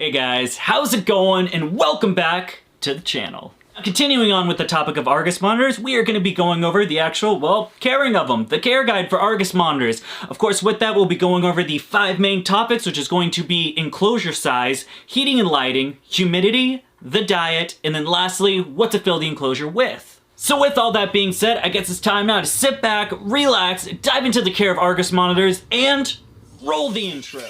Hey guys, how's it going? And welcome back to the channel. Continuing on with the topic of Argus monitors, we are going to be going over the actual, well, caring of them, the care guide for Argus monitors. Of course, with that, we'll be going over the 5 main topics, which is going to be enclosure size, heating and lighting, humidity, the diet, and then lastly, what to fill the enclosure with. So with all that being said, I guess it's time now to sit back, relax, dive into the care of Argus monitors, and roll the intro.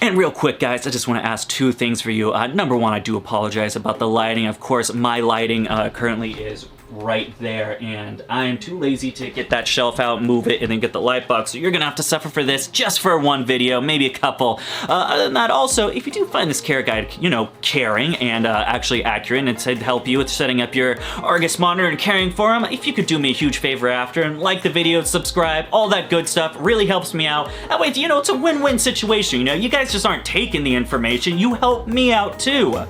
And real quick, guys, I just want to ask 2 things for you. Number 1, I do apologize about the lighting. Of course, my lighting currently is right there, and I'm too lazy to get that shelf out, move it, and then get the light box. So you're gonna have to suffer for this just for one video, maybe a couple. Other than that, also, if you do find this care guide, you know, caring and actually accurate, and it's to help you with setting up your Argus monitor and caring for them, if you could do me a huge favor after and like the video, subscribe, all that good stuff really helps me out. That way, you know, it's a win-win situation. You know, you guys just aren't taking the information, you help me out too.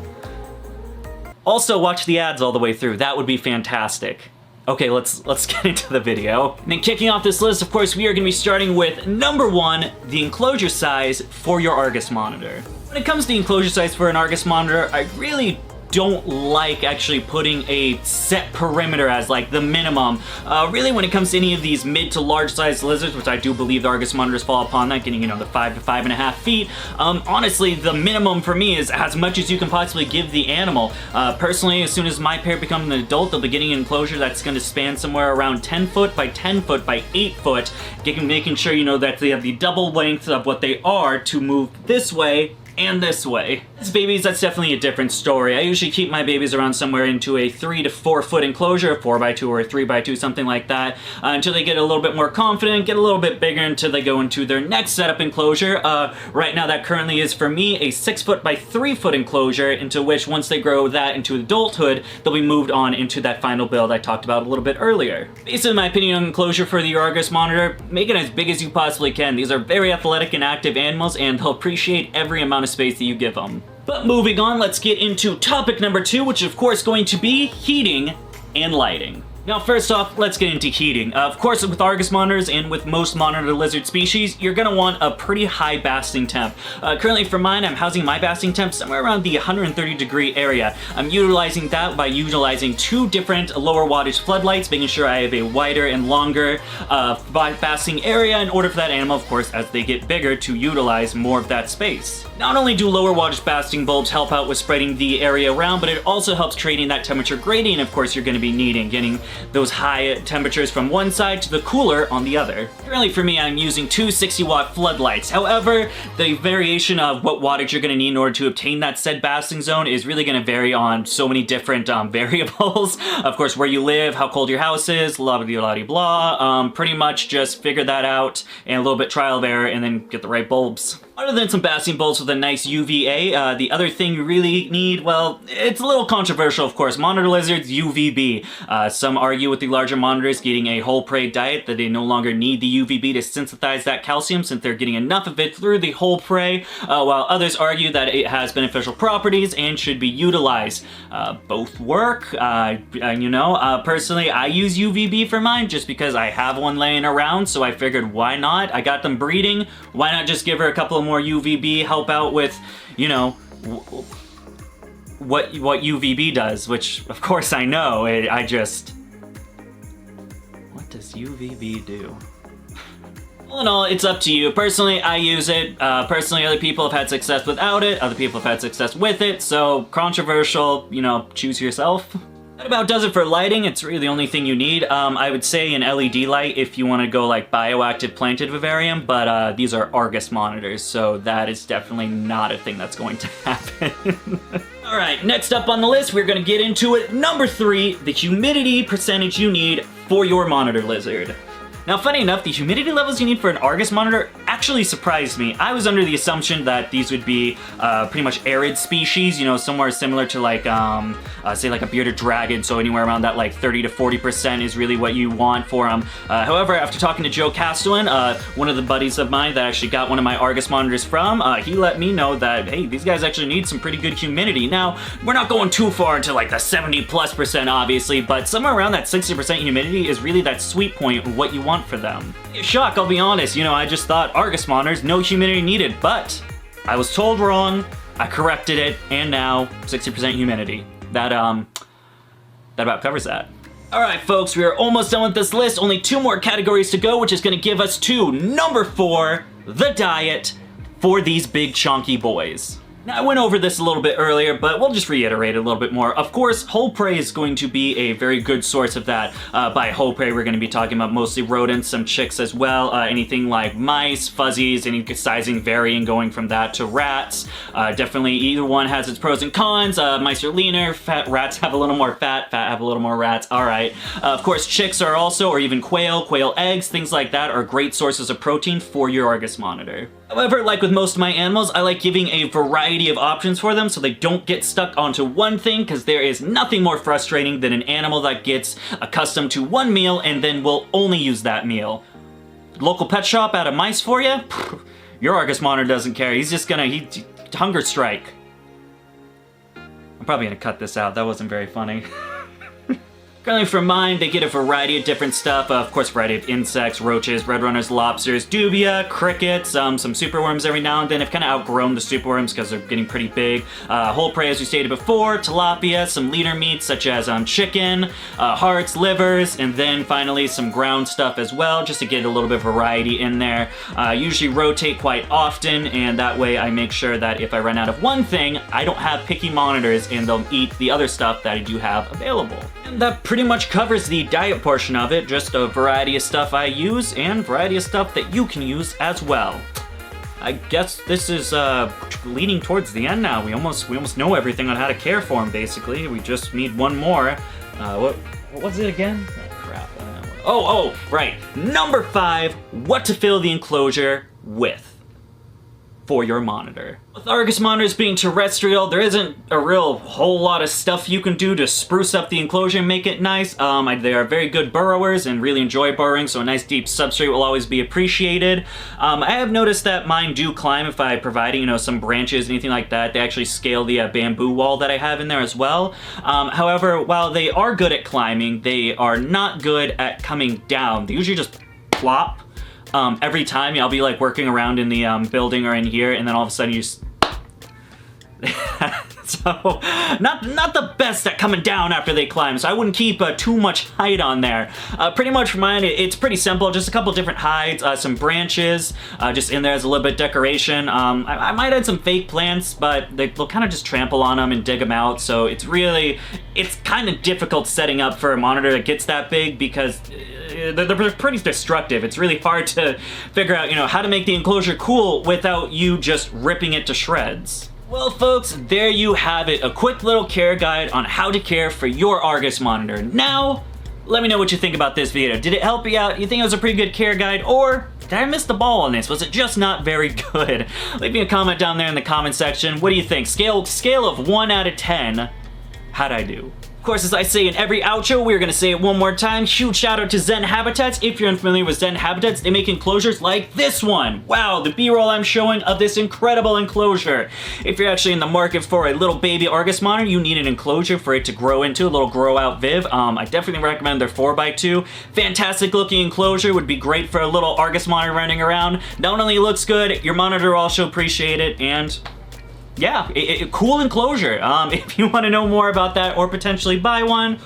Also, watch the ads all the way through. That would be fantastic. Okay, let's get into the video. And then kicking off this list, of course, we are gonna be starting with number 1, the enclosure size for your Argus monitor. When it comes to the enclosure size for an Argus monitor, I really don't like actually putting a set perimeter as like the minimum. Really, when it comes to any of these mid to large sized lizards, which I do believe the Argus monitors fall upon that, getting, you know, the 5 to 5.5 feet, honestly, the minimum for me is as much as you can possibly give the animal. Personally, as soon as my pair become an adult, they'll be getting an enclosure that's going to span somewhere around 10 foot by 10 foot by 8 foot, making sure, you know, that they have the double length of what they are to move this way and this way. As babies, that's definitely a different story. I usually keep my babies around somewhere into a 3 to 4 foot enclosure, 4x2 or 3x2, something like that, until they get a little bit more confident, get a little bit bigger until they go into their next setup enclosure. Right now, that currently is for me a 6 foot by 3 foot enclosure, into which once they grow that into adulthood, they'll be moved on into that final build I talked about a little bit earlier. Basically, my opinion on enclosure for the Argus monitor, make it as big as you possibly can. These are very athletic and active animals, and they'll appreciate every amount of space that you give them. But moving on, let's get into topic number 2, which is of course going to be heating and lighting. Now, first off, let's get into heating. Of course, with Argus monitors and with most monitor lizard species, you're gonna want a pretty high basting temp. Currently for mine, I'm housing my basting temp somewhere around the 130 degree area. I'm utilizing that by utilizing 2 different lower wattage floodlights, making sure I have a wider and longer basting area in order for that animal, of course, as they get bigger, to utilize more of that space. Not only do lower wattage basting bulbs help out with spreading the area around, but it also helps creating that temperature gradient, of course, you're gonna be needing, getting those high temperatures from one side to the cooler on the other. Currently for me, I'm using 2 60-watt floodlights. However, the variation of what wattage you're gonna need in order to obtain that said basting zone is really gonna vary on so many different variables. Of course, where you live, how cold your house is, blah-blah-blah-blah. Pretty much just figure that out and a little bit trial and error and then get the right bulbs. Other than some basting bulbs with a nice UVA, the other thing you really need, well, it's a little controversial, of course. Monitor lizards, UVB. Some argue with the larger monitors getting a whole prey diet that they no longer need the UVB to synthesize that calcium since they're getting enough of it through the whole prey, while others argue that it has beneficial properties and should be utilized. Both work. You know, personally, I use UVB for mine just because I have one laying around, so I figured why not? I got them breeding. Why not just give her a couple of more UVB, help out with, you know, what UVB does, which of course I know. I just, what does UVB do? All in all, it's up to you. Personally, I use it. Personally, other people have had success without it. Other people have had success with it. So controversial, you know, choose yourself. That about does it for lighting. It's really the only thing you need. I would say an LED light if you want to go like bioactive planted vivarium, but these are Argus monitors, so that is definitely not a thing that's going to happen. All right, next up on the list, we're gonna get into it. Number 3, the humidity percentage you need for your monitor lizard. Now, funny enough, the humidity levels you need for an Argus monitor actually surprised me. I was under the assumption that these would be pretty much arid species, you know, somewhere similar to like, say like a bearded dragon, so anywhere around that like 30 to 40% is really what you want for them. However, after talking to Joe Castellan, one of the buddies of mine that actually got one of my Argus monitors from, he let me know that, hey, these guys actually need some pretty good humidity. Now, we're not going too far into like the 70+% obviously, but somewhere around that 60% humidity is really that sweet point of what you want for them. Shock, I'll be honest, you know, I just thought Argus monitors, no humidity needed, but I was told wrong, I corrected it, and now 60% humidity. That about covers that. Alright folks, we are almost done with this list, only 2 more categories to go, which is going to give us to number 4, the diet for these big chunky boys. Now, I went over this a little bit earlier, but we'll just reiterate it a little bit more. Of course, whole prey is going to be a very good source of that. By whole prey, we're going to be talking about mostly rodents, some chicks as well, anything like mice, fuzzies, any sizing varying going from that to rats. Definitely either one has its pros and cons. Mice are leaner, rats have a little more fat have a little more rats. Alright. Of course, chicks are also, or even quail eggs, things like that are great sources of protein for your Argus monitor. However, like with most of my animals, I like giving a variety of options for them so they don't get stuck onto one thing, because there is nothing more frustrating than an animal that gets accustomed to one meal and then will only use that meal. Local pet shop out of mice for you? Your Argus monitor doesn't care. He's just gonna, hunger strike. I'm probably gonna cut this out. That wasn't very funny. Currently for mine, they get a variety of different stuff. Of course, a variety of insects, roaches, red runners, lobsters, dubia, crickets, some superworms every now and then. I've kind of outgrown the superworms because they're getting pretty big. Whole prey, as we stated before, tilapia, some leaner meats such as chicken, hearts, livers, and then finally some ground stuff as well, just to get a little bit of variety in there. Usually rotate quite often, and that way I make sure that if I run out of one thing, I don't have picky monitors and they'll eat the other stuff that I do have available. And that pretty much covers the diet portion of it, just a variety of stuff I use and variety of stuff that you can use as well. I guess this is leading towards the end now. We almost know everything on how to care for them, basically. We just need one more. What was it again? Oh, crap. Oh, right. Number 5, what to fill the enclosure with for your monitor. With Argus monitors being terrestrial, there isn't a real whole lot of stuff you can do to spruce up the enclosure and make it nice. They are very good burrowers and really enjoy burrowing, so a nice deep substrate will always be appreciated. I have noticed that mine do climb if I provide, you know, some branches, anything like that. They actually scale the bamboo wall that I have in there as well. However, while they are good at climbing, they are not good at coming down. They usually just plop. Every time, I'll be like working around in the building or in here, and then all of a sudden you just... So, not the best at coming down after they climb, so I wouldn't keep too much height on there. Pretty much for mine, it's pretty simple, just a couple different hides, some branches, just in there as a little bit of decoration. I might add some fake plants, but they'll kind of just trample on them and dig them out, so it's kind of difficult setting up for a monitor that gets that big, because they're pretty destructive. It's really hard to figure out, you know, how to make the enclosure cool without you just ripping it to shreds. Well folks, there you have it, a quick little care guide on how to care for your Argus monitor. Now, let me know what you think about this video. Did it help you out? You think it was a pretty good care guide, or did I miss the ball on this? Was it just not very good? Leave me a comment down there in the comment section. What do you think? Scale of 1 out of 10, how'd I do? Of course, as I say in every outro, we're gonna say it one more time. Huge shout out to Zen Habitats. If you're unfamiliar with Zen Habitats, they make enclosures like this one. Wow, the B-roll I'm showing of this incredible enclosure. If you're actually in the market for a little baby Argus monitor, you need an enclosure for it to grow into, a little grow out viv. I definitely recommend their 4x2. Fantastic looking enclosure, would be great for a little Argus monitor running around. Not only looks good, your monitor will also appreciate it, and yeah, cool enclosure. If you want to know more about that or potentially buy one,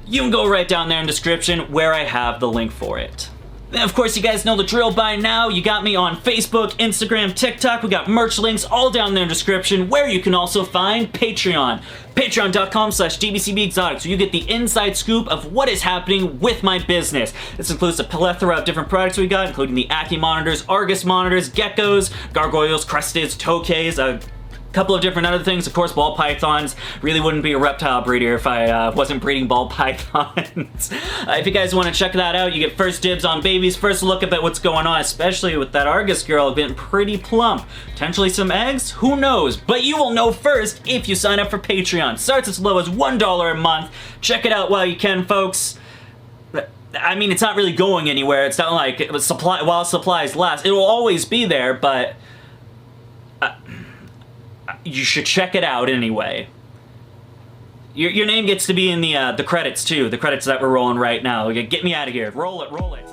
you can go right down there in the description where I have the link for it. Then of course you guys know the drill by now. You got me on Facebook, Instagram, TikTok. We got merch links all down there in the description, where you can also find Patreon. Patreon.com/dbcbexotic, so you get the inside scoop of what is happening with my business. This includes a plethora of different products we got, including the Ackie monitors, Argus monitors, geckos, gargoyles, crusteds, tokays, Couple of different other things, of course, ball pythons. Really wouldn't be a reptile breeder if I wasn't breeding ball pythons. If you guys want to check that out, you get first dibs on babies, first look at what's going on, especially with that Argus girl getting pretty plump. Potentially some eggs? Who knows? But you will know first if you sign up for Patreon. Starts as low as $1 a month. Check it out while you can, folks. I mean, it's not really going anywhere. It's not like while supplies last. It will always be there, but you should check it out anyway. Your name gets to be in the credits too, the credits that we're rolling right now. Get me out of here. Roll it, roll it.